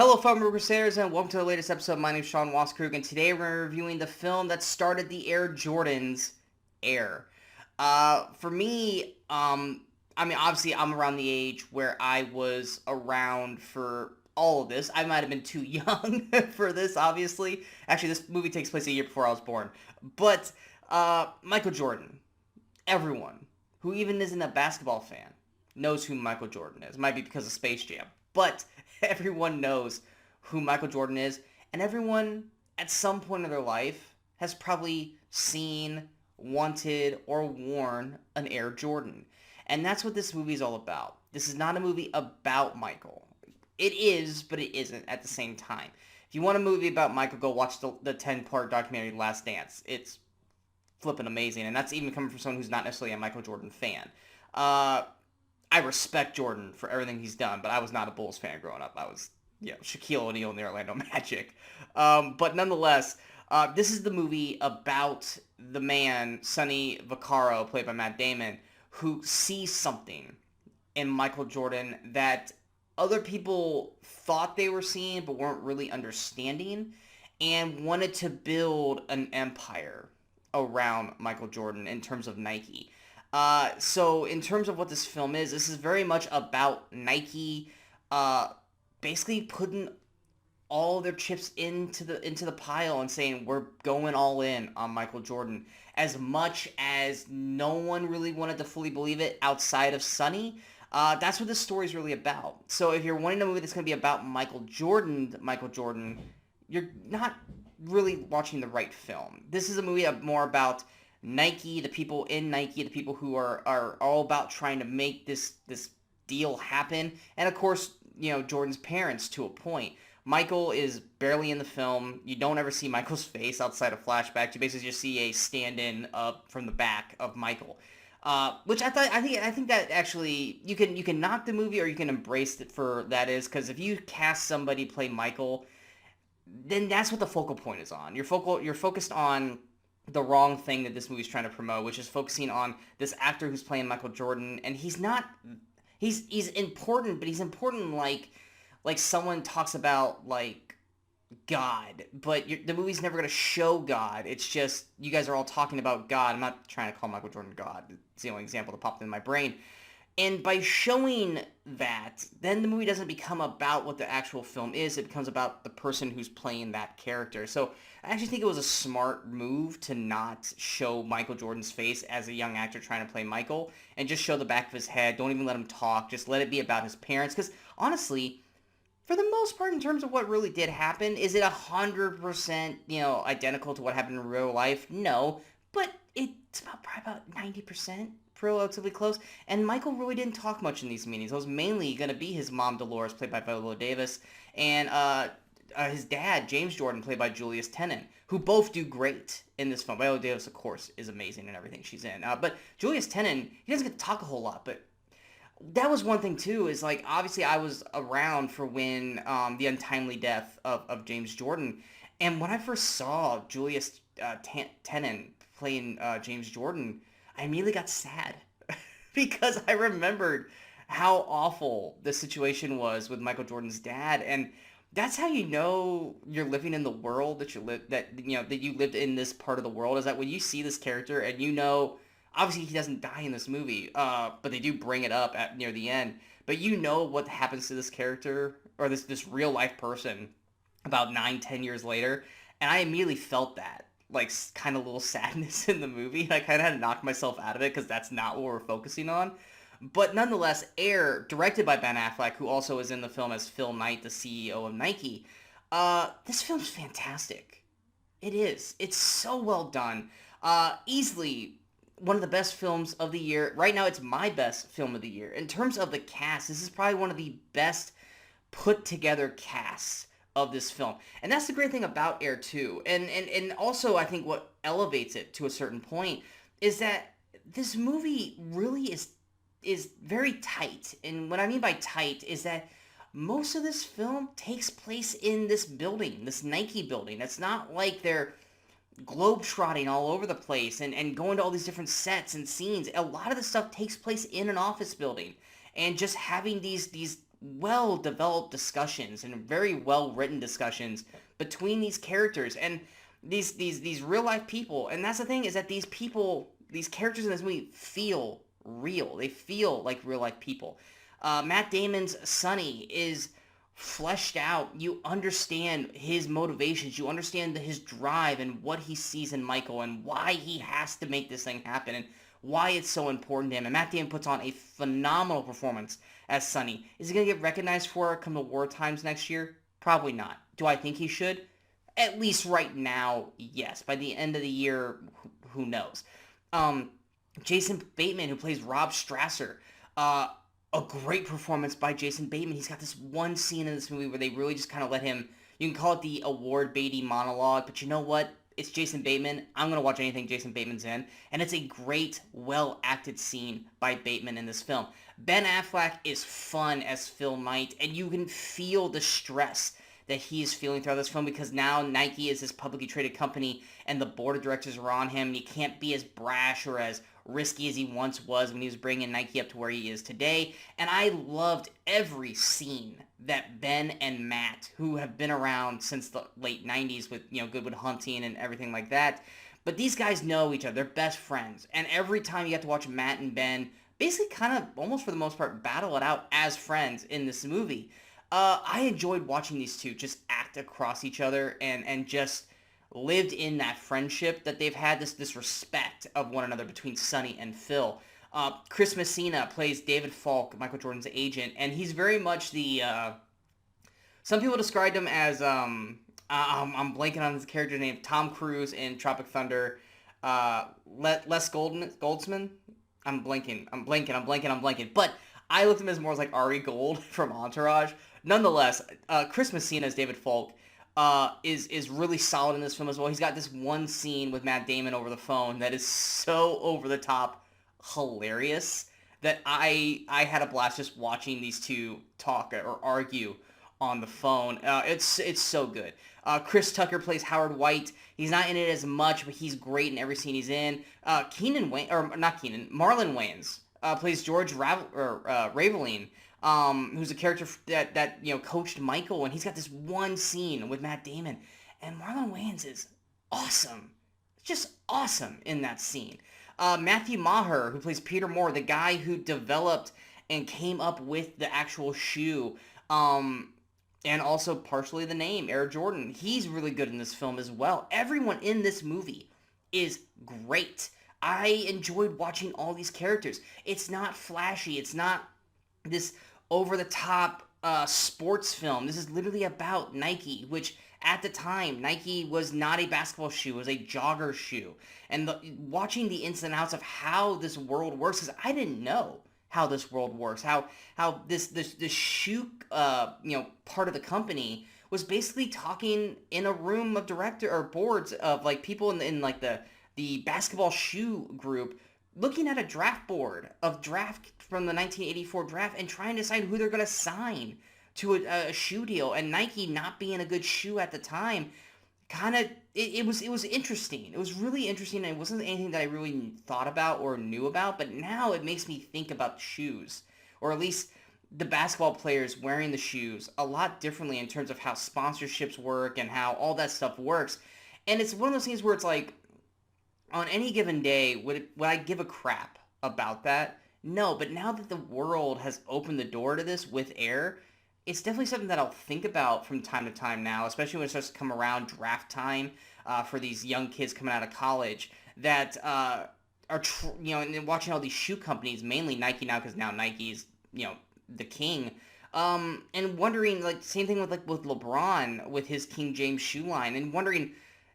Hello, fellow Movie Crusaders, and welcome to the latest episode. My name is Sean Waskrug, and today we're reviewing the film that started the Air Jordans Air. For me, obviously, I'm around the age where I was around for all of this. I might have been too young for this, obviously. Actually, this movie takes place a year before I was born. But, Michael Jordan. Everyone who even isn't a basketball fan knows who Michael Jordan is. It might be because of Space Jam. But everyone knows who Michael Jordan is, and everyone at some point in their life has probably seen, wanted, or worn an Air Jordan. And that's what this movie is all about. This is not a movie about Michael. It is, but it isn't at the same time. If you want a movie about Michael, go watch the 10-part documentary Last Dance. It's flipping amazing, and that's even coming from someone who's not necessarily a Michael Jordan fan. I respect Jordan for everything he's done, but I was not a Bulls fan growing up. I was, Shaquille O'Neal in the Orlando Magic. But nonetheless, this is the movie about the man, Sonny Vaccaro, played by Matt Damon, who sees something in Michael Jordan that other people thought they were seeing but weren't really understanding, and wanted to build an empire around Michael Jordan in terms of Nike. So in terms of what this film is, this is very much about Nike, basically putting all their chips into the pile and saying we're going all in on Michael Jordan. As much as no one really wanted to fully believe it outside of Sonny, that's what this story is really about. So if you're wanting a movie that's going to be about Michael Jordan, you're not really watching the right film. This is a movie more about Nike, the people in Nike, the people who are all about trying to make this deal happen, and of course, Jordan's parents to a point. Michael is barely in the film. You don't ever see Michael's face outside of flashbacks. You basically just see a stand-in from the back of Michael, which I think that actually you can knock the movie or you can embrace it for that is, because if you cast somebody play Michael, then that's what the focal point is on. You're focused on the wrong thing that this movie's trying to promote, which is focusing on this actor who's playing Michael Jordan, and he's important, but he's important like someone talks about like God, but the movie's never going to show God. It's just you guys are all talking about God. I'm not trying to call Michael Jordan God. It's the only example that popped in my brain. And by showing that, then the movie doesn't become about what the actual film is. It becomes about the person who's playing that character. So I actually think it was a smart move to not show Michael Jordan's face as a young actor trying to play Michael, and just show the back of his head. Don't even let him talk. Just let it be about his parents. Because honestly, for the most part, in terms of what really did happen, is it 100%, identical to what happened in real life? No. But it's probably about 90%. Relatively close, and Michael really didn't talk much in these meetings. It was mainly going to be his mom, Dolores, played by Viola Davis, and his dad, James Jordan, played by Julius Tennant, who both do great in this film. Viola Davis, of course, is amazing in everything she's in, but Julius Tennant, he doesn't get to talk a whole lot, but that was one thing, too, is, like, obviously I was around for when the untimely death of James Jordan, and when I first saw Julius Tennant playing James Jordan, I immediately got sad because I remembered how awful the situation was with Michael Jordan's dad, and that's how you know you're living in the world that you lived in this part of the world. Is that when you see this character and obviously he doesn't die in this movie, but they do bring it up near the end. But you know what happens to this character or this real life person about 9-10 years later, and I immediately felt that. Like, kind of little sadness in the movie. I kind of had to knock myself out of it because that's not what we're focusing on. But nonetheless, Air, directed by Ben Affleck, who also is in the film as Phil Knight, the CEO of Nike, this film's fantastic. It is. It's so well done. Easily one of the best films of the year. Right now, it's my best film of the year. In terms of the cast, this is probably one of the best put-together casts of this film. And that's the great thing about Air 2. And also I think what elevates it to a certain point is that this movie really is very tight. And what I mean by tight is that most of this film takes place in this building, this Nike building. It's not like they're globetrotting all over the place and going to all these different sets and scenes. A lot of the stuff takes place in an office building. And just having these well-developed discussions and very well-written discussions between these characters and these real-life people. And that's the thing, is that these people, these characters in this movie feel real. They feel like real-life people. Matt Damon's Sonny is fleshed out. You understand his motivations. You understand his drive and what he sees in Michael and why he has to make this thing happen and why it's so important to him. And Matt Damon puts on a phenomenal performance as Sonny. Is he going to get recognized for it come the war times next year? Probably not. Do I think he should? At least right now, yes. By the end of the year, who knows? Jason Bateman, who plays Rob Strasser. A great performance by Jason Bateman. He's got this one scene in this movie where they really just kind of let him, you can call it the award baity monologue, but you know what? It's Jason Bateman. I'm going to watch anything Jason Bateman's in. And it's a great, well-acted scene by Bateman in this film. Ben Affleck is fun as Phil Knight, and you can feel the stress that he is feeling throughout this film because now Nike is this publicly traded company and the board of directors are on him. And he can't be as brash or as risky as he once was when he was bringing Nike up to where he is today. And I loved every scene that Ben and Matt, who have been around since the late 90s with, Good Will Hunting and everything like that, but these guys know each other. They're best friends. And every time you get to watch Matt and Ben basically kind of, almost for the most part, battle it out as friends in this movie. I enjoyed watching these two just act across each other and just lived in that friendship that they've had, this respect of one another between Sonny and Phil. Chris Messina plays David Falk, Michael Jordan's agent, and he's very much the, some people described him as, I'm blanking on his character name, Tom Cruise in Tropic Thunder, Les Goldsman. I'm blanking. But I looked at him as more as like Ari Gold from Entourage. Nonetheless, Chris Messina as David Falk is really solid in this film as well. He's got this one scene with Matt Damon over the phone that is so over the top hilarious that I had a blast just watching these two talk or argue on the phone. It's so good. Chris Tucker plays Howard White. He's not in it as much, but he's great in every scene he's in. Marlon Wayans plays George Raveline, who's a character that coached Michael, and he's got this one scene with Matt Damon, and Marlon Wayans is awesome, just awesome in that scene. Matthew Maher, who plays Peter Moore, the guy who developed and came up with the actual shoe, and also partially the name, Air Jordan. He's really good in this film as well. Everyone in this movie is great. I enjoyed watching all these characters. It's not flashy. It's not this over-the-top sports film. This is literally about Nike, which at the time, Nike was not a basketball shoe. It was a jogger shoe. And watching the ins and outs of how this world works, because I didn't know how this world works, how this shoe part of the company was basically talking in a room of director or boards of like people in like the basketball shoe group, looking at a draft board of draft from the 1984 draft and trying to decide who they're going to sign to a shoe deal. And Nike not being a good shoe at the time, kind of, it was interesting. It was really interesting, and it wasn't anything that I really thought about or knew about, but now it makes me think about shoes, or at least the basketball players wearing the shoes a lot differently in terms of how sponsorships work and how all that stuff works. And it's one of those things where it's like, on any given day, would I give a crap about that? No, but now that the world has opened the door to this with Air, it's definitely something that I'll think about from time to time now, especially when it starts to come around draft time for these young kids coming out of college that are, and watching all these shoe companies, mainly Nike now, because now Nike's, the king, and wondering, like, same thing with LeBron with his King James shoe line, and wondering,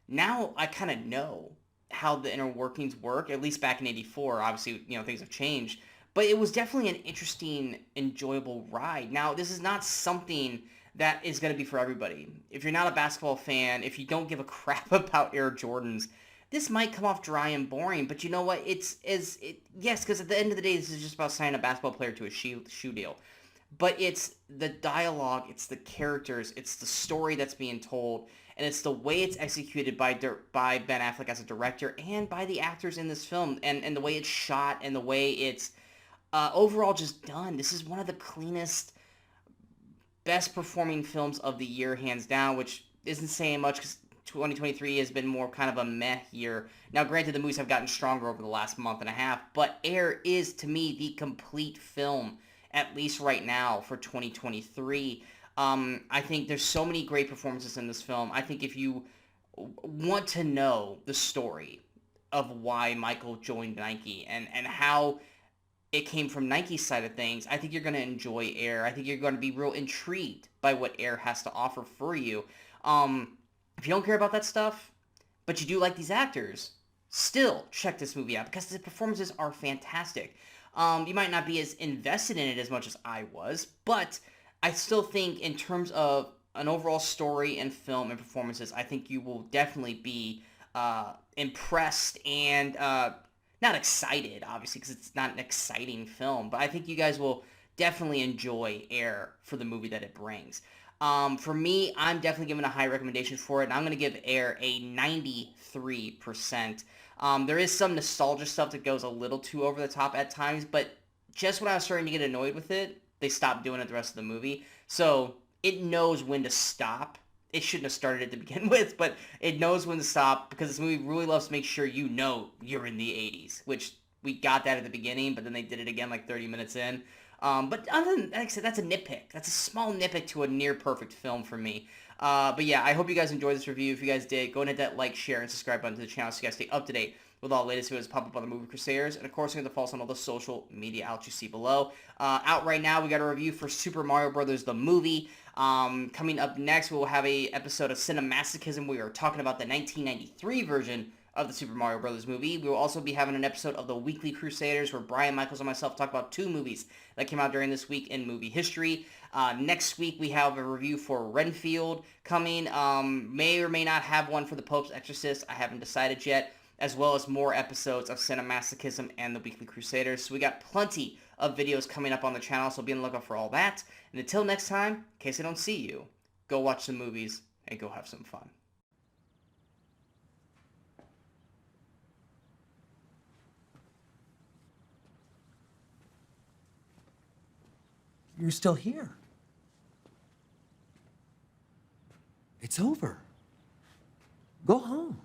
now I kind of know how the inner workings work, at least back in 84. Obviously, things have changed, but it was definitely an interesting, enjoyable ride. Now, this is not something that is going to be for everybody. If you're not a basketball fan, if you don't give a crap about Air Jordans, this might come off dry and boring, but you know what? Yes, because at the end of the day, this is just about signing a basketball player to a shoe deal. But it's the dialogue, it's the characters, it's the story that's being told, and it's the way it's executed by Ben Affleck as a director and by the actors in this film, and the way it's shot and the way it's overall just done. This is one of the cleanest best performing films of the year, hands down, which isn't saying much because 2023 has been more kind of a meh year. Now, granted, the movies have gotten stronger over the last month and a half, but Air is, to me, the complete film, at least right now, for 2023. I think there's so many great performances in this film. I think if you want to know the story of why Michael joined Nike and how it came from Nike's side of things, I think you're going to enjoy Air. I think you're going to be real intrigued by what Air has to offer for you. If you don't care about that stuff, but you do like these actors, still check this movie out because the performances are fantastic. You might not be as invested in it as much as I was, but I still think in terms of an overall story and film and performances, I think you will definitely be impressed and not excited, obviously, because it's not an exciting film, but I think you guys will definitely enjoy Air for the movie that it brings. For me, I'm definitely giving a high recommendation for it, and I'm going to give Air a 93%. There is some nostalgia stuff that goes a little too over the top at times, but just when I was starting to get annoyed with it, they stopped doing it the rest of the movie. So it knows when to stop. It shouldn't have started it to begin with, but it knows when to stop because this movie really loves to make sure you know you're in the 80s, which we got that at the beginning, but then they did it again like 30 minutes in. But other than, like I said, that's a nitpick. That's a small nitpick to a near-perfect film for me. But yeah, I hope you guys enjoyed this review. If you guys did, go and hit that like, share, and subscribe button to the channel so you guys stay up to date with all the latest videos pop up on the Movie Crusaders. And of course, you're going to follow us on all the social media outlets you see below. Out right now, we got a review for Super Mario Brothers, the movie. Coming up next, we'll have a episode of Cinemasochism. We are talking about the 1993 version of the Super Mario Brothers movie. We will also be having an episode of the Weekly Crusaders where Brian Michaels and myself talk about 2 movies that came out during this week in movie history. Next week, we have a review for Renfield coming. May or may not have one for The Pope's Exorcist. I haven't decided yet, as well as more episodes of Cinemasochism and the Weekly Crusaders. So we got plenty of videos coming up on the channel, so be on the lookout for all that. And until next time, in case I don't see you, go watch some movies and go have some fun. You're still here. It's over. Go home.